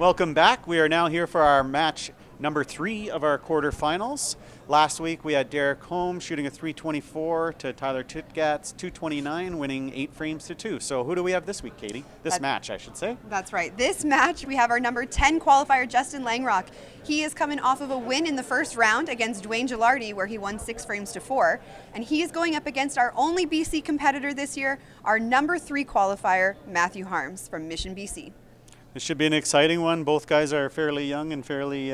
Welcome back. We are now here for our match number 3 of our quarterfinals. Last week we had Derek Holmes shooting a 324 to Tyler Titgat's 229, winning 8 frames to 2. So who do we have this week, Katie? Match, I should say. That's right. This match, we have our number 10 qualifier, Justin Langrock. He is coming off of a win in the first round against Dwayne Gilardi, where he won 6 frames to 4. And he is going up against our only BC competitor this year, our number 3 qualifier, Matthew Harms from Mission, BC. This should be an exciting one. Both guys are fairly young and fairly,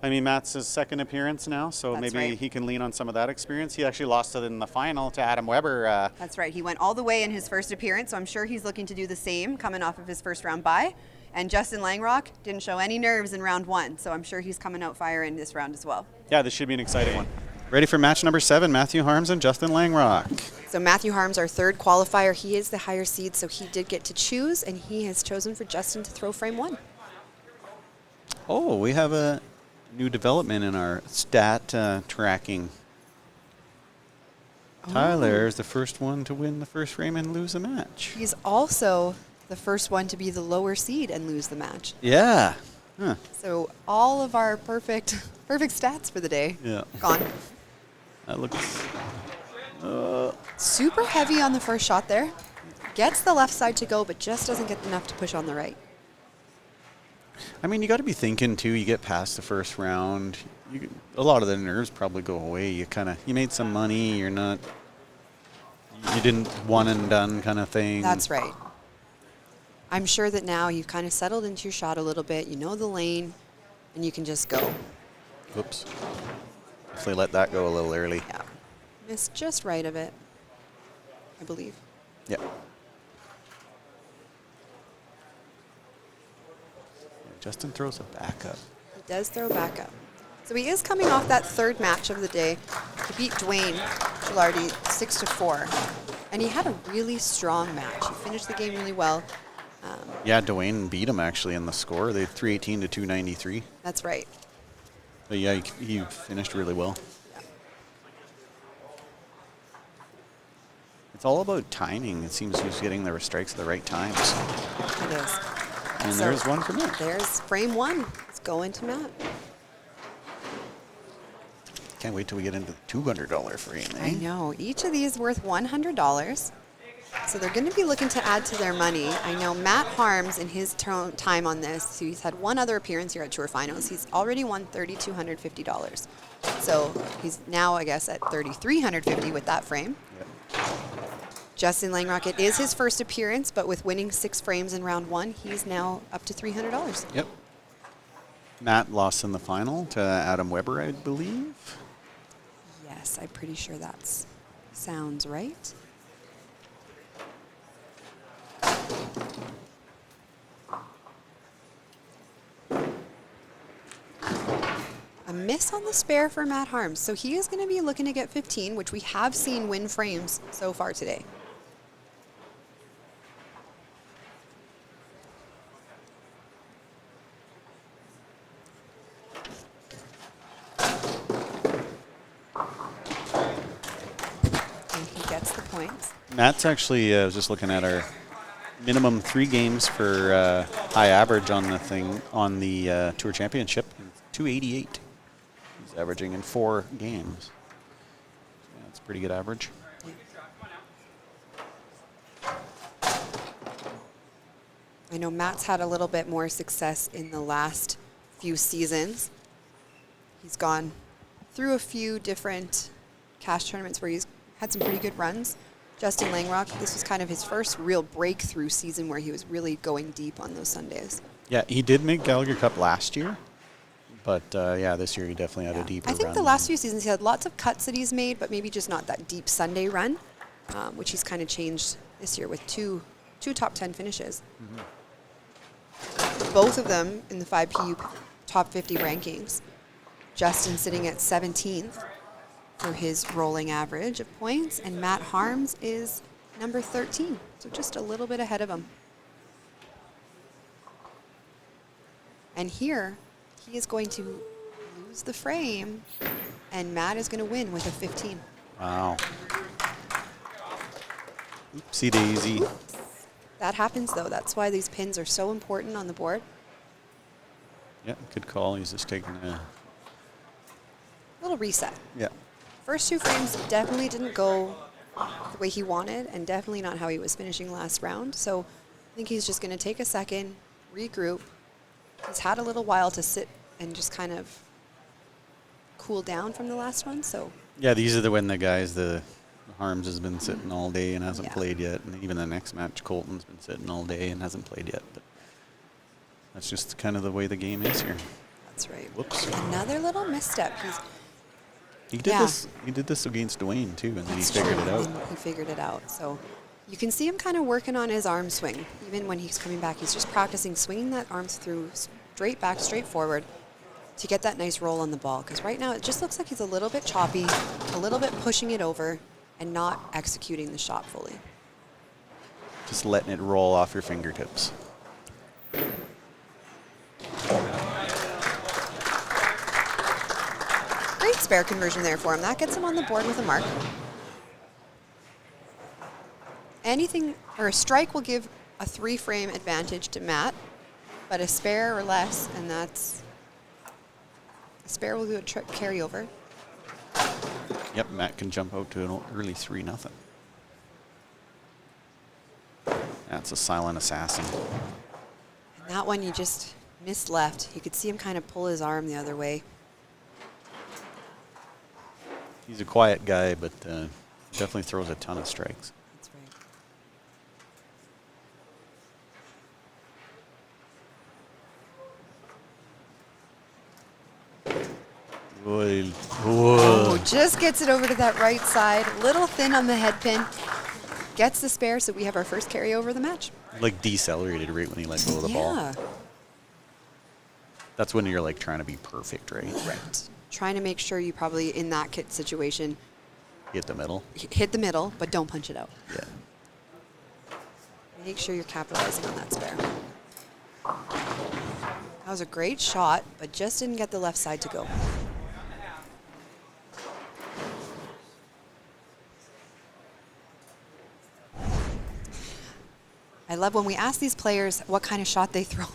Matt's his second appearance now, so That's maybe right. he can lean on some of that experience. He actually lost it in the final to Adam Weber. That's right. He went all the way in his first appearance, so I'm sure he's looking to do the same coming off of his first round bye. And Justin Langrock didn't show any nerves in round 1, so I'm sure he's coming out firing this round as well. Yeah, this should be an exciting one. Ready for match number 7, Matthew Harms and Justin Langrock. So Matthew Harms, our third qualifier, he is the higher seed, so he did get to choose, and he has chosen for Justin to throw frame 1. Oh, we have a new development in our stat tracking. Tyler is the first one to win the first frame and lose a match. He's also the first one to be the lower seed and lose the match. Yeah. Huh. So all of our perfect stats for the day gone. That looks... Super heavy on the first shot there. Gets the left side to go, but just doesn't get enough to push on the right. I mean, you got to be thinking, too, you get past the first round. A lot of the nerves probably go away. You made some money. You didn't one and done kind of thing. That's right. I'm sure that now you've kind of settled into your shot a little bit. You know the lane, and you can just go. Whoops. Definitely let that go a little early. Yeah. Missed just right of it, I believe. Yeah. Justin throws a backup. He does throw back up. So he is coming off that third match of the day. He beat Dwayne Gilardi 6 to 4. And he had a really strong match. He finished the game really well. Yeah, Dwayne beat him actually in the score. They 318 to 293. That's right. But yeah, he finished really well. Yeah. It's all about timing. It seems he's getting the strikes at the right times. It is. And So there's one for Matt. There's frame 1. It's going to Matt. Can't wait till we get into the $200 frame, eh? I know. Each of these worth $100. So they're going to be looking to add to their money. I know Matt Harms, in his time on this, so he's had one other appearance here at Tour Finals. He's already won $3,250. So he's now, I guess, at $3,350 with that frame. Yep. Justin Langrock, it is his first appearance, but with winning 6 frames in round 1, he's now up to $300. Yep. Matt lost in the final to Adam Weber, I believe. Yes, I'm pretty sure that sounds right. A miss on the spare for Matt Harms. So he is going to be looking to get 15, which we have seen win frames so far today. And he gets the points. Matt's actually, I was just looking at our minimum 3 games for high average on the thing, on the Tour Championship. 288. He's averaging in 4 games. Yeah, that's a pretty good average. I know Matt's had a little bit more success in the last few seasons. He's gone through a few different cash tournaments where he's had some pretty good runs. Justin Langrock, this was kind of his first real breakthrough season where he was really going deep on those Sundays. Yeah, he did make Gallagher Cup last year. But, yeah, this year he definitely had a deeper run. I think the last few seasons he had lots of cuts that he's made, but maybe just not that deep Sunday run, which he's kind of changed this year with two top 10 finishes. Mm-hmm. Both of them in the 5PU top 50 rankings. Justin sitting at 17th for his rolling average of points, and Matt Harms is number 13, so just a little bit ahead of him. And here, he is going to lose the frame, and Matt is going to win with a 15. Wow. Oopsie daisy. Oops. That happens, though. That's why these pins are so important on the board. Yeah, good call. He's just taking a Little reset. yeah. First 2 frames definitely didn't go the way he wanted and definitely not how he was finishing last round. So I think he's just going to take a second, regroup. He's had a little while to sit and just kind of cool down from the last one. So Yeah, these are the guys, the Harms has been sitting all day and hasn't Yeah. played yet. And even the next match, Colton's been sitting all day and hasn't played yet. But that's just kind of the way the game is here. that's right. Whoops. Another little misstep. He did Yeah. this. He did this against Dwayne too, and then he That's figured true, it out. and he figured it out. So you can see him kind of working on his arm swing. Even when he's coming back, he's just practicing swinging that arm through straight back, straight forward to get that nice roll on the ball. Because right now it just looks like he's a little bit choppy, a little bit pushing it over, and not executing the shot fully. Just letting it roll off your fingertips. Great spare conversion there for him. That gets him on the board with a mark. Anything, or a strike will give a 3-frame advantage to Matt, but a spare or less, and that's, a spare will do a carryover. Yep, Matt can jump out to an early 3-0. That's a silent assassin. And that one you just missed left. You could see him kind of pull his arm the other way. He's a quiet guy, but definitely throws a ton of strikes. That's right. Whoa. Oh, just gets it over to that right side. Little thin on the head pin. Gets the spare, so we have our first carryover of the match. Like decelerated right when he let go of the ball. Yeah. That's when you're like trying to be perfect, right? Right. Trying to make sure you probably, in that kit situation, Hit the middle. hit the middle, but don't punch it out. Yeah. Make sure you're capitalizing on that spare. That was a great shot, but just didn't get the left side to go. I love when we ask these players what kind of shot they throw.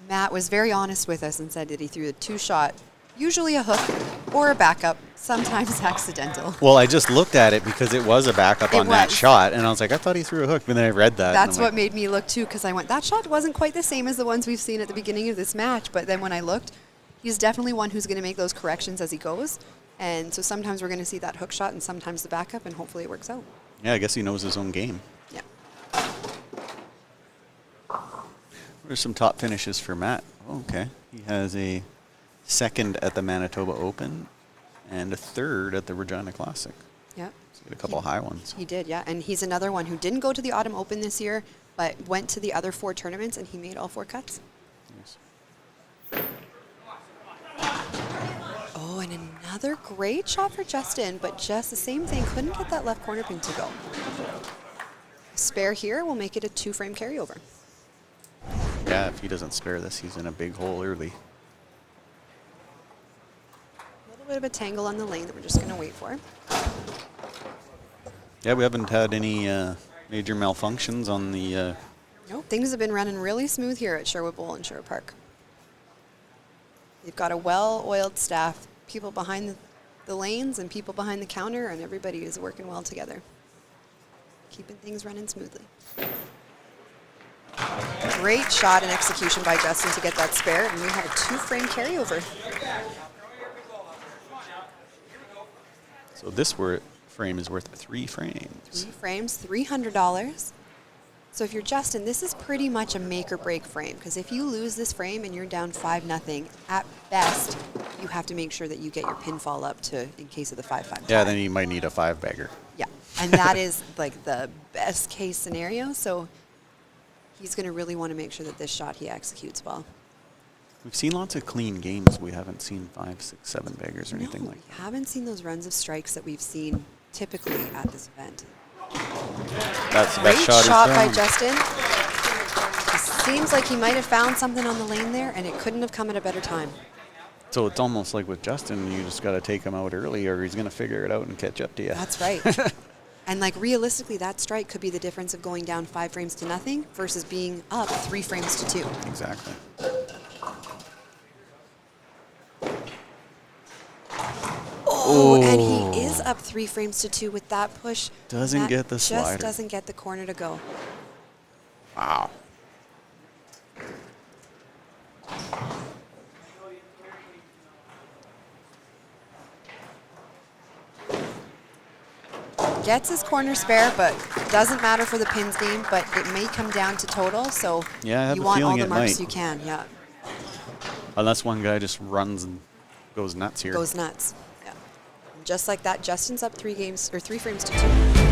Matt was very honest with us and said that he threw a 2-shot, usually a hook or a backup, sometimes accidental. Well, I just looked at it because it was a backup It on that was. shot, and I was like, I thought he threw a hook, but then I read that. That's and I'm what like, made me look too, because I went, that shot wasn't quite the same as the ones we've seen at the beginning of this match. But then when I looked, he's definitely one who's going to make those corrections as he goes. And so sometimes we're going to see that hook shot and sometimes the backup, and hopefully it works out. Yeah, I guess he knows his own game. Yeah. There's some top finishes for Matt. Oh, okay. He has a second at the Manitoba Open and a third at the Regina Classic. Yeah. So he had a couple high ones. He did, yeah. And he's another one who didn't go to the Autumn Open this year, but went to the other 4 tournaments, and he made all 4 cuts. Nice. Oh, and another great shot for Justin, but just the same thing. Couldn't get that left corner pin to go. Spare here will make it a 2-frame carryover. Yeah, if he doesn't spare this, he's in a big hole early. A little bit of a tangle on the lane that we're just going to wait for. Yeah, we haven't had any major malfunctions on the... Nope, things have been running really smooth here at Sherwood Bowl and Sherwood Park. They've got a well-oiled staff, people behind the lanes and people behind the counter, and everybody is working well together, keeping things running smoothly. Great shot and execution by Justin to get that spare, and we have a 2-frame carryover. So this frame is worth 3 frames. 3 frames, $300. So if you're Justin, this is pretty much a make or break frame, because if you lose this frame and you're down 5-0, at best, you have to make sure that you get your pinfall up to, in case of the 5-5 tie. Yeah, then he might need a 5-bagger. Yeah, and that is like the best case scenario. So he's going to really want to make sure that this shot he executes well. We've seen lots of clean games. We haven't seen 5, 6, 7-baggers or anything like that. We haven't seen those runs of strikes that we've seen typically at this event. That's the Great best shot shot he's by thrown. Justin. It seems like he might have found something on the lane there, and it couldn't have come at a better time. So it's almost like with Justin, you just got to take him out early or he's going to figure it out and catch up to you. That's right. And like realistically, that strike could be the difference of going down 5 frames to nothing versus being up 3 frames to 2. Exactly. Oh, and he is up 3 frames to 2 with that push. Doesn't Matt get the slider. Just doesn't get the corner to go. Wow. Gets his corner spare, but doesn't matter for the pins game, but it may come down to total, so Yeah, I have you a want all feeling the it marks might. you can, yeah. Unless one guy just runs and goes nuts here. Goes nuts. Yeah. And just like that, Justin's up 3 frames to 2.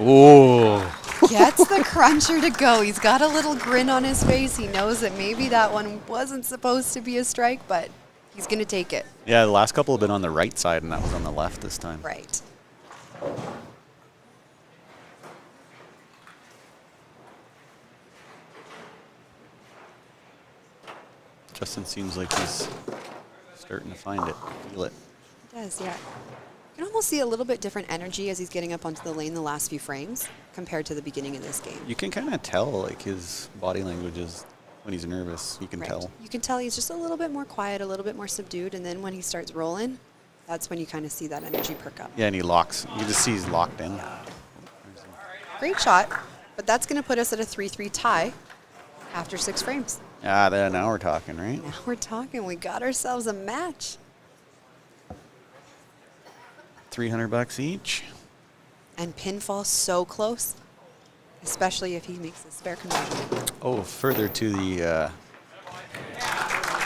Oh. Gets the cruncher to go. He's got a little grin on his face. He knows that maybe that one wasn't supposed to be a strike, but he's going to take it. Yeah, the last couple have been on the right side, and that was on the left this time. Right. Justin seems like he's starting to find it, feel it. He does, yeah. You can almost see a little bit different energy as he's getting up onto the lane the last few frames compared to the beginning of this game. You can kind of tell, like, his body language is when he's nervous. You can tell. You can tell he's just a little bit more quiet, a little bit more subdued, and then when he starts rolling, that's when you kind of see that energy perk up. Yeah, and he locks. You just see he's locked in. Great shot, but that's going to put us at a 3-3 tie after 6 frames. Ah, now we're talking, right? Now we're talking. We got ourselves a match. $300 each. And pinfall so close, especially if he makes a spare conversion. Oh, further to the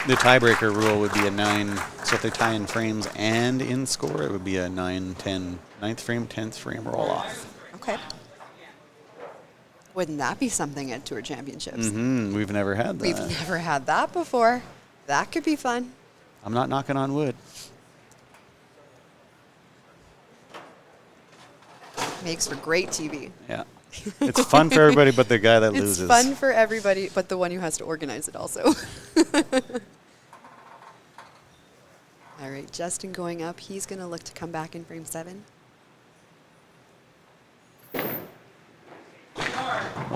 tiebreaker rule would be a 9. So if they tie in frames and in score, it would be a 9, 10, 9th frame, 10th frame roll off. Okay. Wouldn't that be something at Tour Championships? Mm-hmm. We've never had that. We've never had that before. That could be fun. I'm not knocking on wood. Makes for great TV. Yeah. It's fun for everybody but the guy that loses. It's fun for everybody, but the one who has to organize it also. All right, Justin going up. He's going to look to come back in frame 7.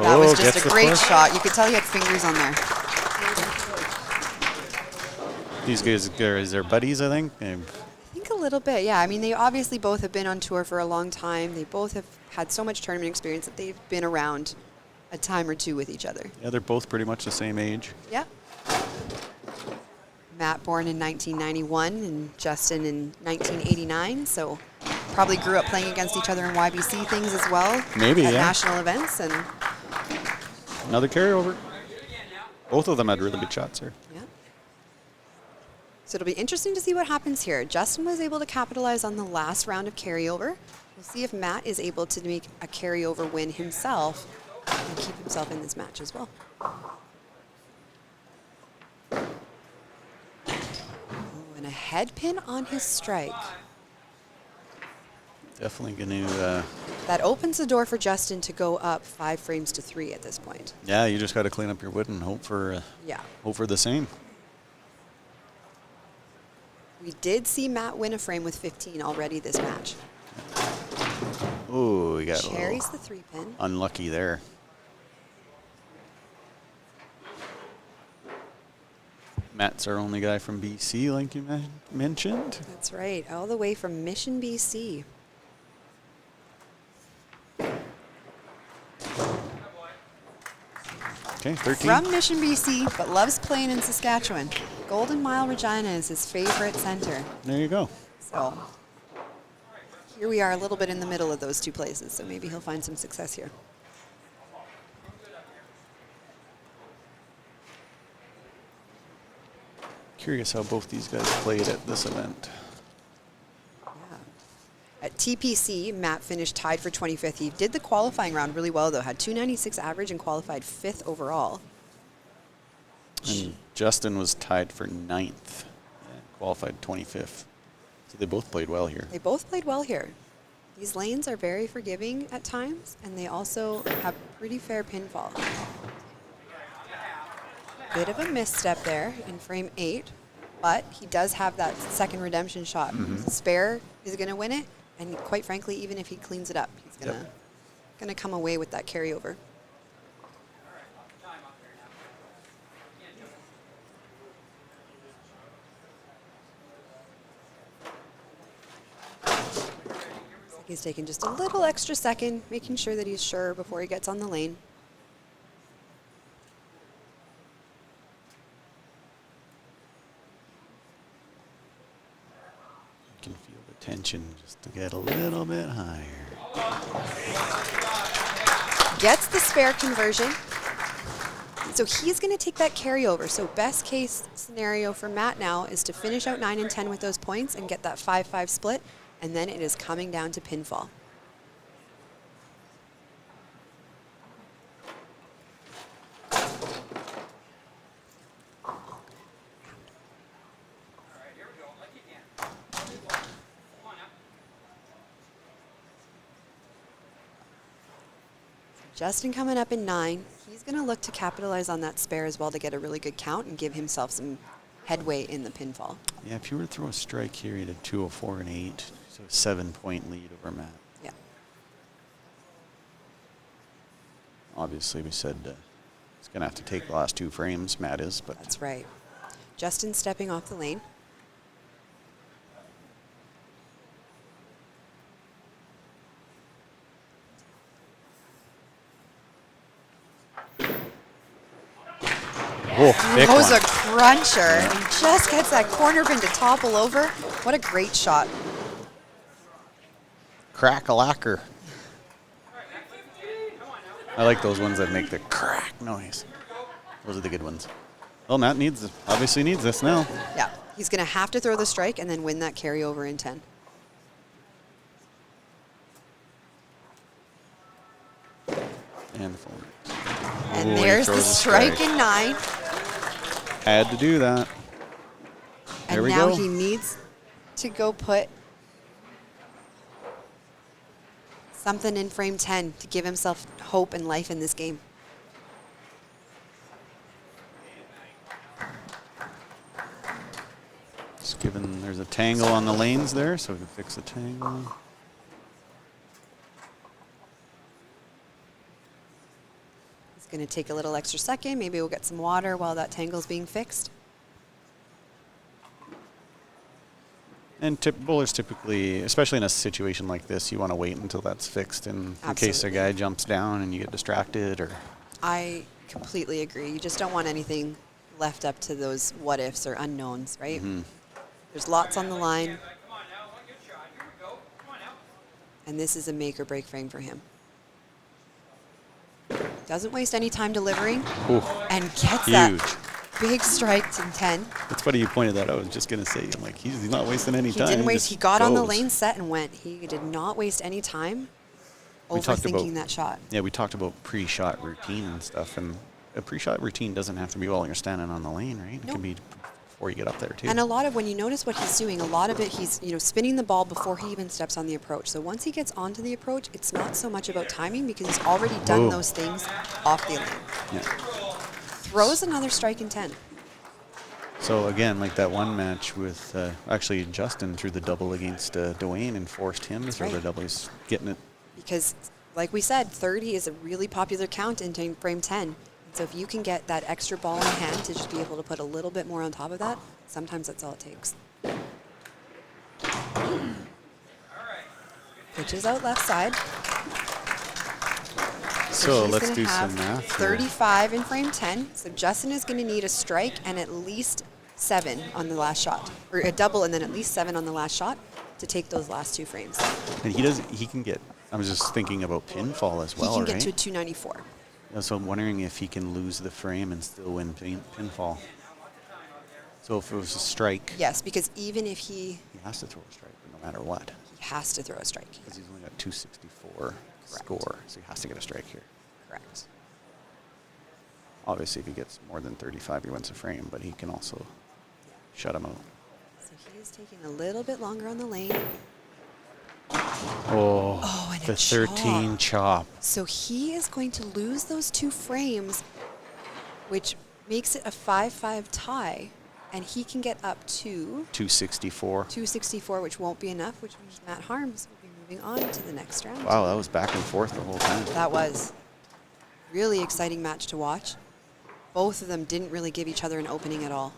That was just a great shot. You could tell he had fingers on there. These guys are their buddies, I think. I think a little bit, yeah. I mean, they obviously both have been on tour for a long time. They both have had so much tournament experience that they've been around a time or two with each other. Yeah, they're both pretty much the same age. Yeah. Matt born in 1991 and Justin in 1989, so probably grew up playing against each other in YBC things as well. Maybe, at yeah. national events. And Another carryover. Both of them had really good shots here. yeah. So it'll be interesting to see what happens here. Justin was able to capitalize on the last round of carryover. We'll see if Matt is able to make a carryover win himself and keep himself in this match as well. Ooh, and a head pin on his strike. Definitely going to... That opens the door for Justin to go up 5 frames to 3 at this point. Yeah, you just got to clean up your wood and hope for the same. We did see Matt win a frame with 15 already this match. Oh, we got Cherries the 3-pin. Unlucky there. Matt's our only guy from BC, like you mentioned. That's right, all the way from Mission, BC. Okay, 13. From Mission, BC, but loves playing in Saskatchewan. Goldenmile Regina is his favorite center. There you go. So here we are a little bit in the middle of those two places, so maybe he'll find some success here. Curious how both these guys played at this event. At TPC, Matt finished tied for 25th. He did the qualifying round really well, though. Had 296 average and qualified 5th overall. And Justin was tied for 9th and qualified 25th. So they both played well here. They both played well here. These lanes are very forgiving at times, and they also have pretty fair pinfall. Bit of a misstep there in frame 8, but he does have that second redemption shot. Spare is going to win it. And quite frankly, even if he cleans it up, he's gonna come away with that carryover. Looks like he's taking just a little extra second, making sure that he's sure before he gets on the lane. You can feel the tension just to get a little bit higher. Gets the spare conversion. So he's going to take that carryover. So best case scenario for Matt now is to finish out 9 and 10 with those points and get that 5-5 split. And then it is coming down to pinfall. Justin coming up in 9. He's going to look to capitalize on that spare as well to get a really good count and give himself some headway in the pinfall. Yeah, if you were to throw a strike here, you'd have 204 and 8. So a 7-point lead over Matt. Yeah. Obviously, we said he's going to have to take the last 2 frames, Matt is. But That's right. Justin stepping off the lane. Oh, big Throws one. a cruncher and just gets that corner pin to topple over. What a great shot. Crack-a-lacker. I like those ones that make the crack noise. Those are the good ones. Well, Matt obviously needs this now. Yeah, he's going to have to throw the strike and then win that carryover in 10. And the phone. And Ooh, he there's the throws a strike in 9. Had to do that. There And we now go. he needs to go put something in frame 10 to give himself hope and life in this game. Just given there's a tangle on the lanes there, so we can fix the tangle. He's going to take a little extra second. Maybe we'll get some water while that tangle's being fixed. And bowlers typically, especially in a situation like this, you want to wait until that's fixed in case a Absolutely. guy jumps down and you get distracted. Or I completely agree. You just don't want anything left up to those what ifs or unknowns, right? There's lots on the line. And this is a make or break frame for him. Doesn't waste any time delivering. Ooh, And gets huge. that big strike in 10. It's funny you pointed that out. I was just going to say, I'm like, he's not wasting any He time. didn't waste. just He got on the goes. lane set and went. He did not waste any time We talked about- overthinking that shot. Yeah, we talked about pre-shot routine and stuff, and a pre-shot routine doesn't have to be while you're standing on the lane, right? It Nope. can be before you get up there too. And a lot of, when you notice what he's doing, a lot of it, he's spinning the ball before he even steps on the approach. So once he gets onto the approach, it's not so much about timing because he's already done Whoa. those things off the lane. Yeah. Throws another strike in 10. So again, like that one match with actually Justin threw the double against Dwayne and forced him to throw right. the double. He's getting it. Because, like we said, 30 is a really popular count in frame 10. And so if you can get that extra ball in hand to just be able to put a little bit more on top of that, sometimes that's all it takes. Pitches out left side. So he's let's gonna do have some math here. 35 in frame 10. So Justin is going to need a strike and at least 7 on the last shot, or a double and then at least 7 on the last shot to take those last 2 frames. And he can get, I was just thinking about pinfall as well, He can right? get to 294. So I'm wondering if he can lose the frame and still win pinfall. So if it was a strike, Yes, because even if he has to throw a strike no matter what. has to throw a strike. Because he's only got 264 score, so he has to get a strike here. Correct. Obviously, if he gets more than 35, he wins a frame, but he can also shut him out. So he is taking a little bit longer on the lane. Oh, and the a 13 chop. So he is going to lose those 2 frames, which makes it a 5-5 tie, and he can get up to 264. 264, which won't be enough, which means Matt Harms will be moving on to the next round. Wow, that was back and forth the whole time. That was really exciting match to watch. Both of them didn't really give each other an opening at all.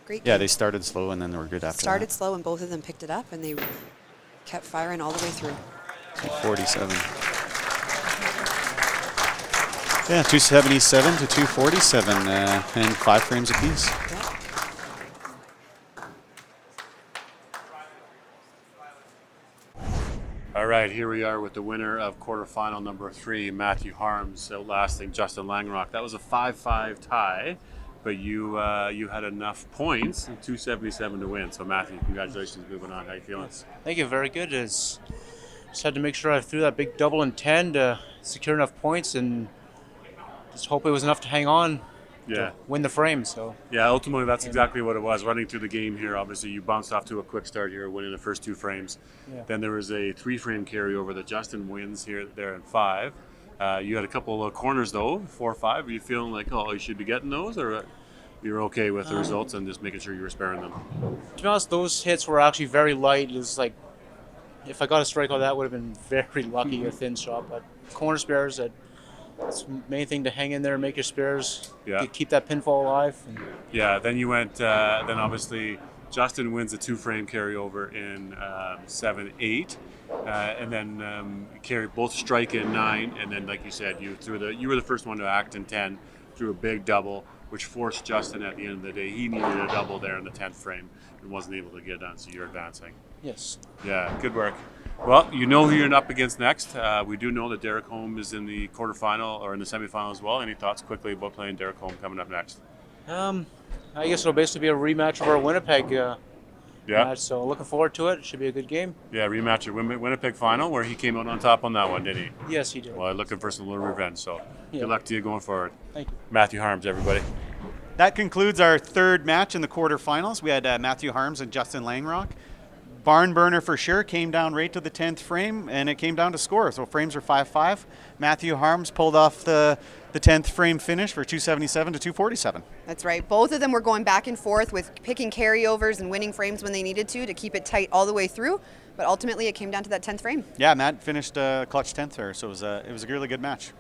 Great game. Yeah, they started slow and then they were good after Started that. slow and both of them picked it up and they kept firing all the way through. 247. Yeah, 277 to 247 and 5 frames apiece. Yeah. All right, here we are with the winner of quarterfinal number 3, Matthew Harms, outlasting Justin Langrock. That was a 5-5 tie, but you had enough points, 277 to win. So Matthew, congratulations, moving on. How you feeling? Thank you. Very good. Just had to make sure I threw that big double in 10 to secure enough points and just hope it was enough to hang on to win the frame. So Yeah, ultimately that's exactly what it was. Running through the game here, obviously you bounced off to a quick start here, winning the first 2 frames. Yeah. Then there was a 3-frame carryover that Justin wins here, there in 5. You had a couple of corners though, 4 or 5. Are you feeling like, oh, you should be getting those, or you're okay with the results and just making sure you were sparing them? to be honest, those hits were actually very light. It was like if I got a strike on that, would have been very lucky, a thin shot. But corner spares, that's the main thing, to hang in there, make your spares, keep that pinfall alive. Yeah, then you went, then obviously Justin wins the 2-frame carryover in 7-8, and then carry both strike in 9, and then like you said, you were the first one to act in 10, threw a big double, which forced Justin at the end of the day. He needed a double there in the 10th frame and wasn't able to get it done, so you're advancing. Yes. Yeah, good work. Well, you know who you're up against next. We do know that Derek Holm is in the quarterfinal or in the semifinal as well. Any thoughts quickly about playing Derek Holm coming up next? I guess it'll basically be a rematch of our Winnipeg match, so looking forward to it. It should be a good game. Yeah, rematch at Winnipeg final where he came out on top on that one, did he? Yes, he did. Well, looking for some little revenge, so good luck to you going forward. Thank you. Matthew Harms, everybody. That concludes our 3rd match in the quarterfinals. We had Matthew Harms and Justin Langrock. Barn burner for sure, came down right to the 10th frame, and it came down to score. So frames are 5-5. Matthew Harms pulled off the 10th frame finish for 277 to 247. That's right. Both of them were going back and forth with picking carryovers and winning frames when they needed to keep it tight all the way through. But ultimately, it came down to that 10th frame. Yeah, Matt finished clutch 10th there, so it was a really good match.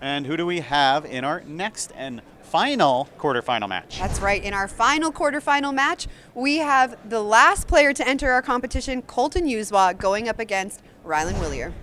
And who do we have in our next and final quarterfinal match? That's right. In our final quarterfinal match, we have the last player to enter our competition, Colton Uswa, going up against Rylan Willier.